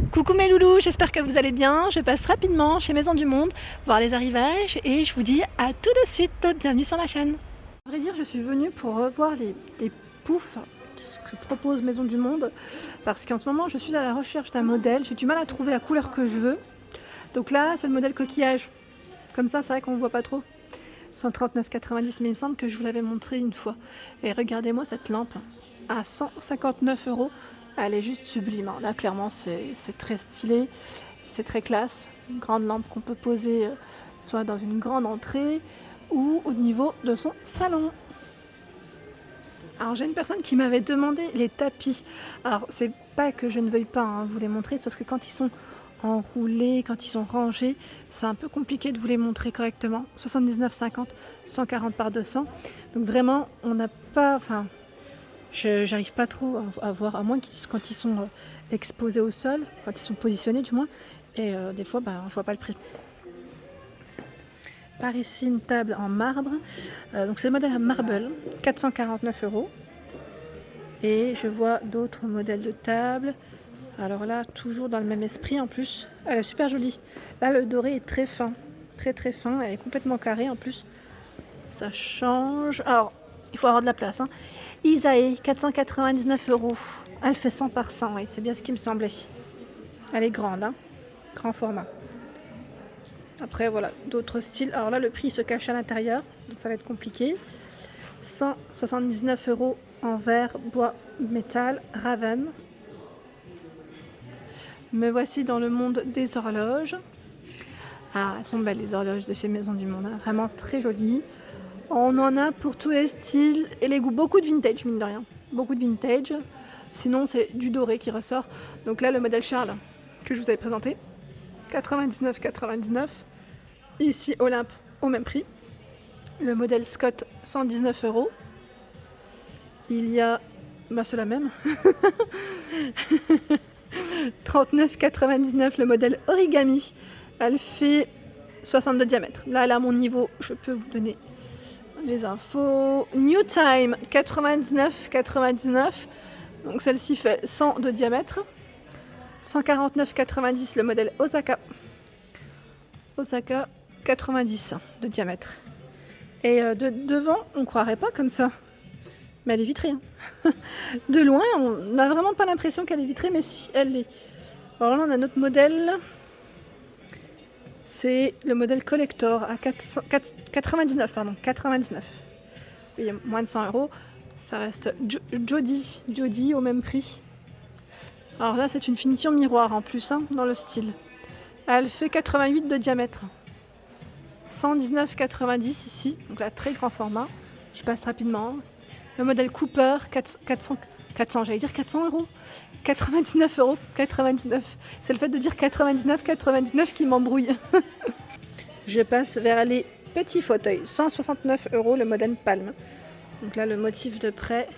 Coucou mes loulous, j'espère que vous allez bien. Je passe rapidement chez Maison du Monde voir les arrivages et je vous dis à tout de suite. Bienvenue sur ma chaîne. À vrai dire, je suis venue pour revoir les poufs que propose Maison du Monde parce qu'en ce moment je suis à la recherche d'un modèle. J'ai du mal à trouver la couleur que je veux. Donc là, c'est le modèle coquillage. Comme ça, c'est vrai qu'on ne voit pas trop. 139,90, mais il me semble que je vous l'avais montré une fois. Et regardez-moi cette lampe à 159 €. Elle est juste sublime. Là, clairement, c'est très stylé, c'est très classe. Une grande lampe qu'on peut poser soit dans une grande entrée ou au niveau de son salon. Alors, j'ai une personne qui m'avait demandé les tapis. Alors, c'est pas que je ne veuille pas vous les montrer, sauf que quand ils sont enroulés, quand ils sont rangés, c'est un peu compliqué de vous les montrer correctement. 79,50, 140 par 200. Donc vraiment, on n'a pas... Enfin, j'arrive pas trop à voir, à moins quand ils sont exposés au sol, quand ils sont positionnés du moins. Et des fois, je vois pas le prix. Par ici, une table en marbre. Donc c'est le modèle Marble, 449 €. Et je vois d'autres modèles de table. Alors là, toujours dans le même esprit en plus. Elle est super jolie. Là, le doré est très fin. Très très fin. Elle est complètement carrée en plus. Ça change. Alors, il faut avoir de la place. Isae, 499 €. Elle fait 100 par 100. Oui, c'est bien ce qui me semblait. Elle est grande. Grand format. Après, voilà, d'autres styles. Alors là, le prix se cache à l'intérieur. Donc ça va être compliqué. 179 € en verre, bois, métal, Raven. Me voici dans le monde des horloges. Ah, elles sont belles les horloges de chez Maison du Monde, vraiment très jolies. On en a pour tous les styles et les goûts, beaucoup de vintage mine de rien, beaucoup de vintage. Sinon c'est du doré qui ressort. Donc là le modèle Charles que je vous avais présenté, 99,99. Ici Olympe au même prix. Le modèle Scott, 119 €. Il y a, c'est la même. 39,99 le modèle Origami. Elle fait 62 diamètres. Là, elle a mon niveau, je peux vous donner les infos. New Time, 99,99. Donc celle-ci fait 100 de diamètre. 149,90 le modèle Osaka. Osaka, 90 de diamètre. Et devant, on croirait pas comme ça. Mais elle est vitrée. De loin, on n'a vraiment pas l'impression qu'elle est vitrée, mais si, elle l'est. Alors là, on a notre modèle. C'est le modèle collector à 99, pardon, 99. Oui, moins de 100 €. Ça reste Jody au même prix. Alors là, c'est une finition miroir en plus, dans le style. Elle fait 88 de diamètre. 119,90 ici, donc là, très grand format. Je passe rapidement. Le modèle Cooper, 400, j'allais dire 400 €. 99 €, 99. C'est le fait de dire 99,99 qui m'embrouille. Je passe vers les petits fauteuils. 169 € le modèle Palm. Donc là, le motif de près.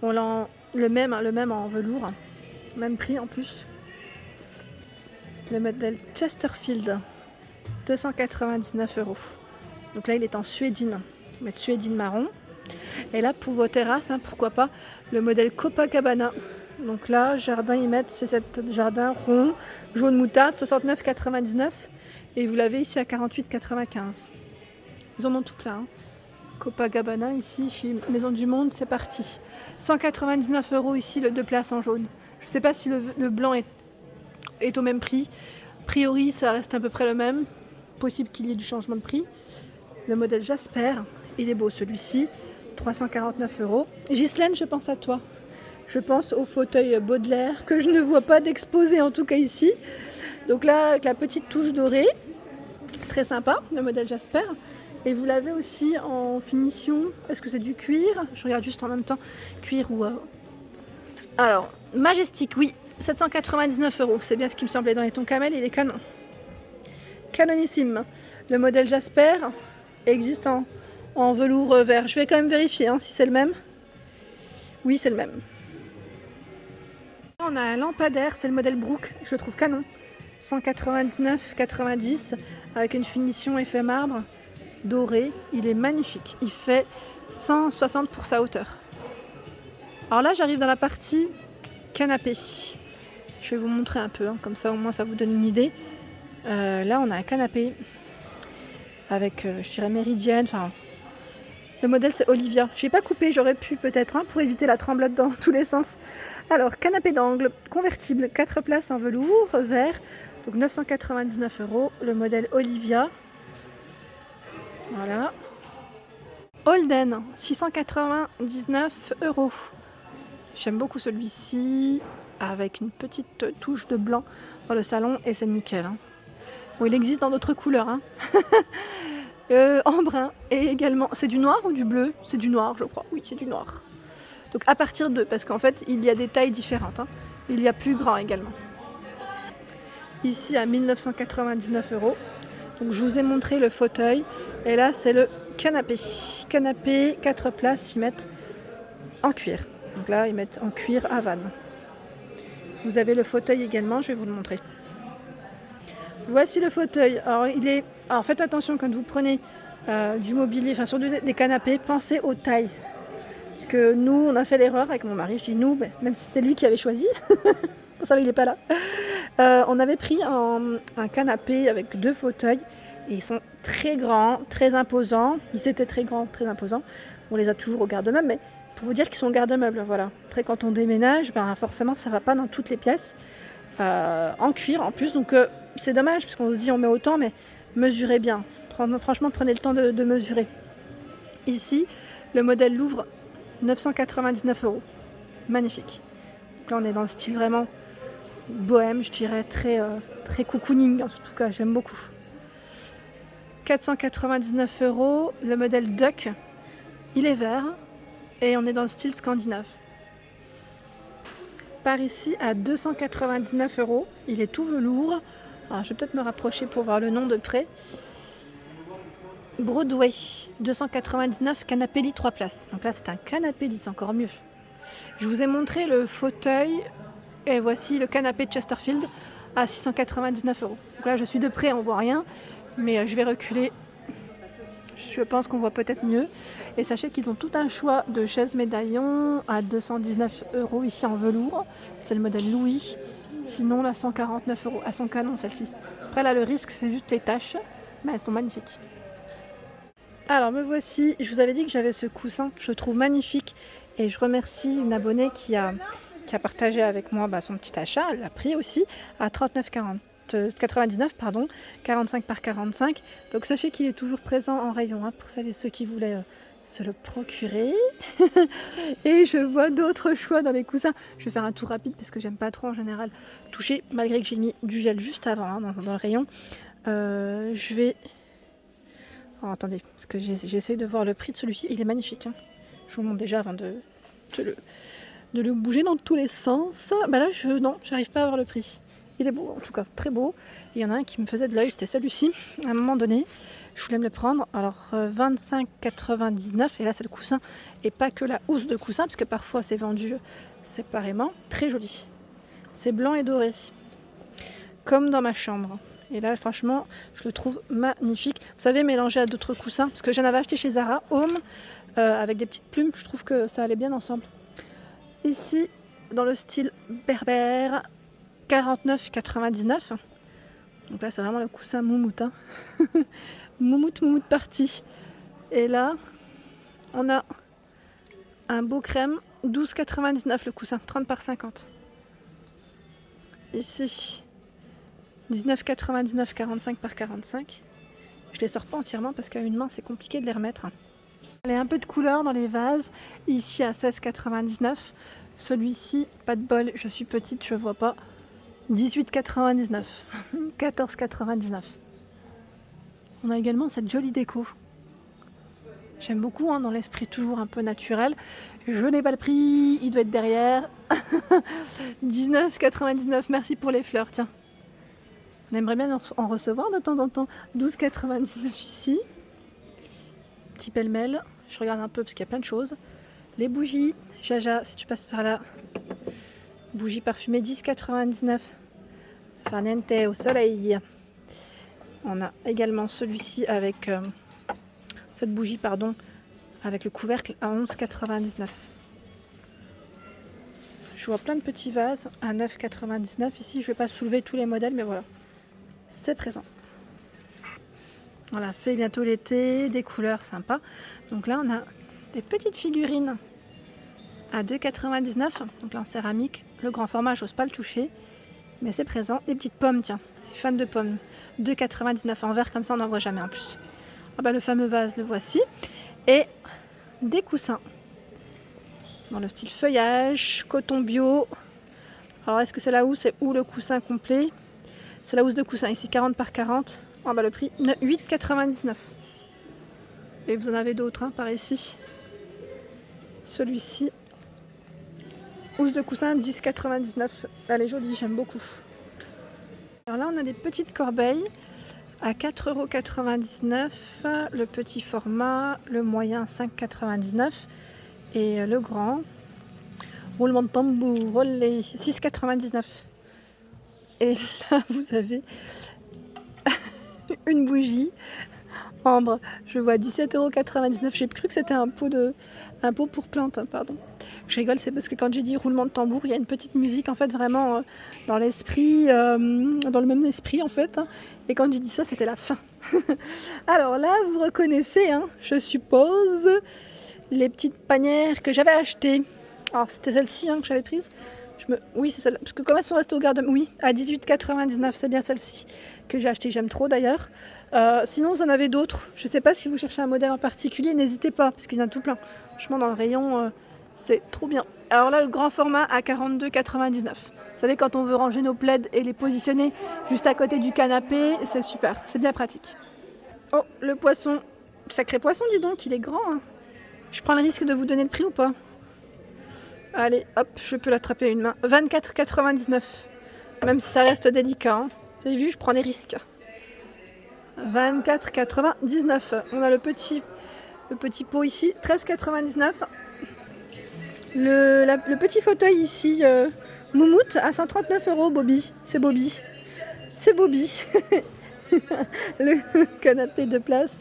Le même en velours. Même prix en plus. Le modèle Chesterfield. 299 €. Donc là, il est en suédine. On va mettre suédine marron. Et là, pour vos terrasses, pourquoi pas, le modèle Copacabana. Donc là, jardin, c'est cet jardin rond, jaune moutarde, 69,99. Et vous l'avez ici à 48,95. Ils en ont tout plein. Copacabana, ici, chez Maison du Monde, c'est parti. 199 € ici, le 2 places en jaune. Je ne sais pas si le blanc est au même prix. A priori, ça reste à peu près le même. Possible qu'il y ait du changement de prix. Le modèle Jasper, il est beau celui-ci. 349 €. Ghislaine, je pense à toi. Je pense au fauteuil Baudelaire que je ne vois pas d'exposé en tout cas ici. Donc là, avec la petite touche dorée, très sympa, le modèle Jasper. Et vous l'avez aussi en finition. Est-ce que c'est du cuir? Je regarde juste en même temps. Cuir ou... Alors, Majestic, oui, 799 €. C'est bien ce qui me semblait dans les tons camel, il est canon. Canonissime. Le modèle Jasper existe en velours vert. Je vais quand même vérifier si c'est le même. Oui, c'est le même. On a un lampadaire, c'est le modèle Brook, je le trouve canon. 199,90 avec une finition effet marbre doré. Il est magnifique. Il fait 160 pour sa hauteur. Alors là, j'arrive dans la partie canapé. Je vais vous montrer un peu, hein, comme ça au moins ça vous donne une idée. Là on a un canapé avec, je dirais méridienne, enfin le modèle c'est Olivia. J'ai pas coupé, j'aurais pu peut-être, hein, pour éviter la tremblote dans tous les sens. Alors canapé d'angle, convertible, 4 places en velours, vert, donc 999 €, le modèle Olivia. Voilà. Holden, 699 €. J'aime beaucoup celui-ci, avec une petite touche de blanc dans le salon et c'est nickel. Hein. Bon, il existe dans d'autres couleurs. Hein. En brun et également, c'est du noir ou du bleu? C'est du noir je crois, oui c'est du noir. Donc à partir de, parce qu'en fait il y a des tailles différentes. Hein. Il y a plus grand également. Ici à 1999 €. Donc je vous ai montré le fauteuil et là c'est le canapé. Canapé 4 places, ils mettent en cuir. Donc là ils mettent en cuir Havane. Vous avez le fauteuil également, je vais vous le montrer. Voici le fauteuil. Alors faites attention quand vous prenez du mobilier, enfin sur des canapés, pensez aux tailles. Parce que nous on a fait l'erreur avec mon mari, je dis nous, même si c'était lui qui avait choisi, on savait qu'il n'est pas là. On avait pris un canapé avec 2 fauteuils et ils sont très grands, très imposants. Ils étaient très grands, très imposants. On les a toujours au garde-meuble, mais pour vous dire qu'ils sont au garde-meuble, voilà. Après quand on déménage, forcément ça va pas dans toutes les pièces. En cuir en plus, donc c'est dommage parce qu'on se dit on met autant, mais mesurez bien. Franchement prenez le temps de mesurer. Ici le modèle Louvre, 999 €. Magnifique. Donc là on est dans le style vraiment bohème, je dirais, très cocooning en tout cas, j'aime beaucoup. 499 €, le modèle Duck, il est vert et on est dans le style scandinave. Par ici à 299 €, il est tout velours. Alors, je vais peut-être me rapprocher pour voir le nom de près. Broadway, 299, canapé lit 3 places. Donc là c'est un canapé lit, c'est encore mieux. Je vous ai montré le fauteuil et voici le canapé de Chesterfield à 699 €. Donc là je suis de près, on voit rien, mais je vais reculer. Je pense qu'on voit peut-être mieux. Et sachez qu'ils ont tout un choix de chaises médaillons à 219 € ici en velours. C'est le modèle Louis. Sinon là 149 €. Elles sont canon celles-ci. Après là le risque c'est juste les taches, mais elles sont magnifiques. Alors me voici, je vous avais dit que j'avais ce coussin, je le trouve magnifique et je remercie une abonnée qui a partagé avec moi son petit achat, elle l'a pris aussi à 99 pardon, 45 par 45. Donc sachez qu'il est toujours présent en rayon, hein, pour celles et ceux qui voulaient se le procurer. Et je vois d'autres choix dans les coussins. Je vais faire un tour rapide parce que j'aime pas trop en général toucher, malgré que j'ai mis du gel juste avant, hein, dans le rayon. Je vais... Oh, attendez, parce que j'essaye de voir le prix de celui-ci. Il est magnifique. Hein. Je vous montre déjà avant de le bouger dans tous les sens. Là, non, j'arrive pas à voir le prix. Il est beau, en tout cas, très beau. Il y en a un qui me faisait de l'œil, c'était celui-ci. À un moment donné, je voulais me le prendre. Alors, 25,99 €. Et là, c'est le coussin. Et pas que la housse de coussin, parce que parfois, c'est vendu séparément. Très joli. C'est blanc et doré. Comme dans ma chambre. Et là, franchement, je le trouve magnifique. Vous savez, mélangé à d'autres coussins, parce que j'en avais acheté chez Zara, Home, avec des petites plumes. Je trouve que ça allait bien ensemble. Ici, dans le style berbère, 49,99 €. Donc là, c'est vraiment le coussin moumoute. Hein. moumoute partie. Et là, on a un beau crème, 12,99 € le coussin, 30 par 50. Ici, 19,99 €, 45 par 45. Je les sors pas entièrement parce qu'à une main c'est compliqué de les remettre. Il y a un peu de couleur dans les vases. Ici à 16,99 €. Celui-ci, pas de bol, je suis petite, je vois pas. 18,99 €. 14,99 €. On a également cette jolie déco. J'aime beaucoup, hein, dans l'esprit toujours un peu naturel. Je n'ai pas le prix, il doit être derrière. 19,99 €. Merci pour les fleurs, tiens. On aimerait bien en recevoir de temps en temps. 12,99 € ici. Petit pêle-mêle. Je regarde un peu parce qu'il y a plein de choses. Les bougies. Jaja, si tu passes par là. Bougies parfumées, 10,99 €. Farniente au soleil. On a également celui-ci avec cette bougie, pardon, avec le couvercle à 11,99 €. Je vois plein de petits vases à 9,99 €. Ici, je ne vais pas soulever tous les modèles, mais voilà, c'est présent. Voilà, c'est bientôt l'été, des couleurs sympas. Donc là, on a des petites figurines à 2,99 €. Donc là, en céramique, le grand format, j'ose pas le toucher, mais c'est présent. Des petites pommes, tiens, je suis fan de pommes. 2,99 € en verre, comme ça, on n'en voit jamais en plus. Ah bah, le fameux vase, le voici. Et des coussins dans le style feuillage, coton bio. Alors, est-ce que c'est la housse ou le coussin complet? C'est la housse de coussin, ici 40 par 40. Ah bah, le prix 8,99 €. Et vous en avez d'autres hein, par ici. Celui-ci, housse de coussin 10,99 €. Elle est jolie, j'aime beaucoup. Alors là, on a des petites corbeilles à 4,99 €. Le petit format, le moyen 5,99 € et le grand, roulement de tambour, olé, 6,99 €. Et là, vous avez une bougie ambre. Je vois 17,99 €. J'ai cru que c'était un pot pour plantes, pardon. Je rigole, c'est parce que quand j'ai dit roulement de tambour, il y a une petite musique en fait vraiment dans l'esprit, dans le même esprit en fait. Hein. Et quand j'ai dit ça, c'était la fin. Alors là, vous reconnaissez, hein, je suppose, les petites panières que j'avais achetées. Alors c'était celle-ci hein, que j'avais prise. Oui, c'est celle-là. Parce que comme elles sont restées au garde... Oui, à 18,99 €, c'est bien celle-ci que j'ai achetée. J'aime trop d'ailleurs. Sinon, vous en avez d'autres. Je ne sais pas si vous cherchez un modèle en particulier, n'hésitez pas, parce qu'il y en a tout plein. Franchement, dans le rayon, c'est trop bien. Alors là, le grand format à 42,99 €. Vous savez, quand on veut ranger nos plaids et les positionner juste à côté du canapé, c'est super, c'est bien pratique. Oh, le poisson. Sacré poisson, dis donc, il est grand. Hein. Je prends le risque de vous donner le prix ou pas? Allez, hop, je peux l'attraper à une main. 24,99 €. Même si ça reste délicat. Hein. Vous avez vu, je prends des risques. 24,99 €. On a le petit pot ici, 13,99 €. Le petit fauteuil ici, moumoute, à 139 €, Bobby. C'est Bobby. C'est Bobby. Le canapé de place,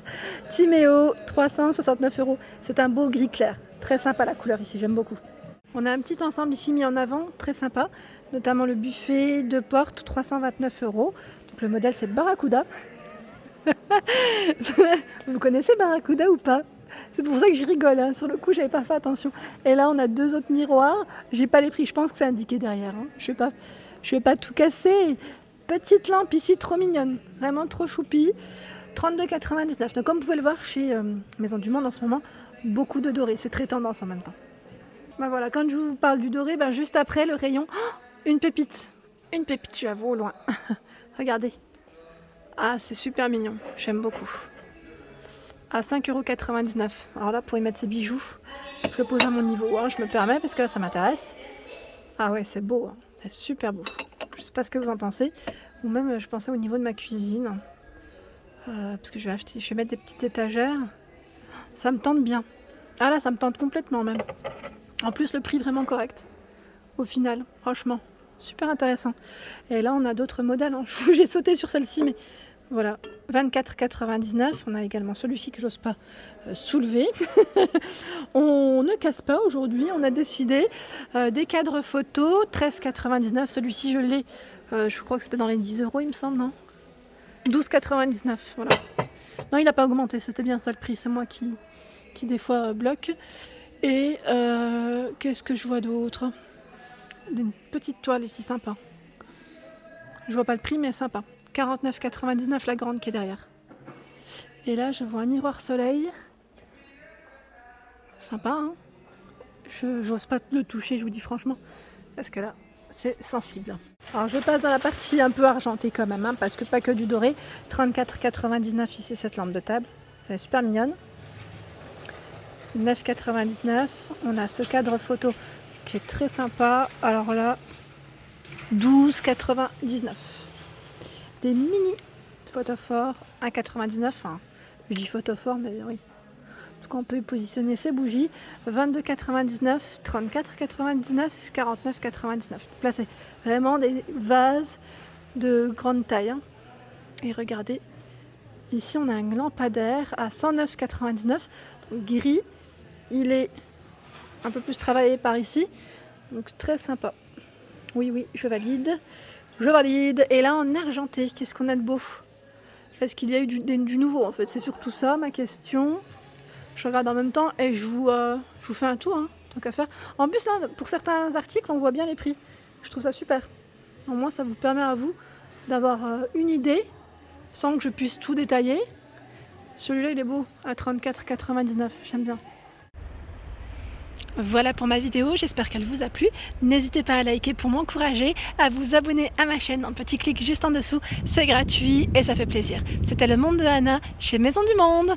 Timéo, 369 €. C'est un beau gris clair. Très sympa la couleur ici, j'aime beaucoup. On a un petit ensemble ici mis en avant, très sympa. Notamment le buffet de porte, 329 €. Donc le modèle, c'est Barracuda. Vous connaissez Barracuda ou pas? C'est pour ça que je rigole, hein. Sur le coup j'avais pas fait attention. Et là on a deux autres miroirs, j'ai pas les prix, je pense que c'est indiqué derrière. Hein. Je vais pas tout casser. Petite lampe ici, trop mignonne, vraiment trop choupi. 32,99 €. Donc comme vous pouvez le voir chez Maison du Monde en ce moment, beaucoup de doré, c'est très tendance en même temps. Ben voilà, quand je vous parle du doré, ben juste après le rayon, une pépite, je la vois au loin. Regardez. Ah, c'est super mignon, j'aime beaucoup. À 5,99 €. Alors là, pour y mettre ses bijoux, je le pose à mon niveau, hein, je me permets parce que là, ça m'intéresse. Ah ouais, c'est beau, hein, c'est super beau. Je sais pas ce que vous en pensez. Ou même, je pensais au niveau de ma cuisine. Parce que je vais mettre des petites étagères. Ça me tente bien. Ah là, ça me tente complètement même. En plus, le prix vraiment correct. Au final, franchement, super intéressant. Et là, on a d'autres modèles. Hein. J'ai sauté sur celle-ci, mais voilà. 24,99 €. On a également celui-ci que j'ose pas soulever. On ne casse pas aujourd'hui. On a décidé des cadres photos. 13,99 €. Celui-ci, je l'ai. Je crois que c'était dans les 10 €, il me semble, non? 12,99 €. Voilà. Non, il n'a pas augmenté. C'était bien ça le prix. C'est moi qui des fois bloque. Et qu'est-ce que je vois d'autre? Une petite toile ici, sympa. Je vois pas le prix, mais sympa. 49,99 € la grande qui est derrière. Et là, je vois un miroir soleil. Sympa, hein? J'ose pas le toucher, je vous dis franchement. Parce que là, c'est sensible. Alors, je passe dans la partie un peu argentée quand même, hein, parce que pas que du doré. 34,99 € ici, cette lampe de table. Elle est super mignonne. 9,99 €. On a ce cadre photo qui est très sympa. Alors là, 12,99 €. Des mini photophores, 1,99 €. Enfin, je dis photophore, mais oui. En tout cas, on peut y positionner ses bougies. 22,99 €, 34,99 €, 49,99 €. Là, c'est vraiment des vases de grande taille. Hein. Et regardez, ici, on a un lampadaire à 109,99 €. Donc, gris. Il est un peu plus travaillé par ici. Donc très sympa. Oui, oui, je valide. Je valide. Et là, en argenté, qu'est-ce qu'on a de beau? Est-ce qu'il y a eu du nouveau en fait? C'est surtout ça ma question. Je regarde en même temps et je vous fais un tour, hein, tant qu'à faire. En plus, là, pour certains articles, on voit bien les prix. Je trouve ça super. Au moins, ça vous permet à vous d'avoir une idée sans que je puisse tout détailler. Celui-là, il est beau, à 34,99. J'aime bien. Voilà pour ma vidéo, j'espère qu'elle vous a plu. N'hésitez pas à liker pour m'encourager, à vous abonner à ma chaîne, un petit clic juste en dessous, c'est gratuit et ça fait plaisir. C'était le monde de Anna chez Maison du Monde.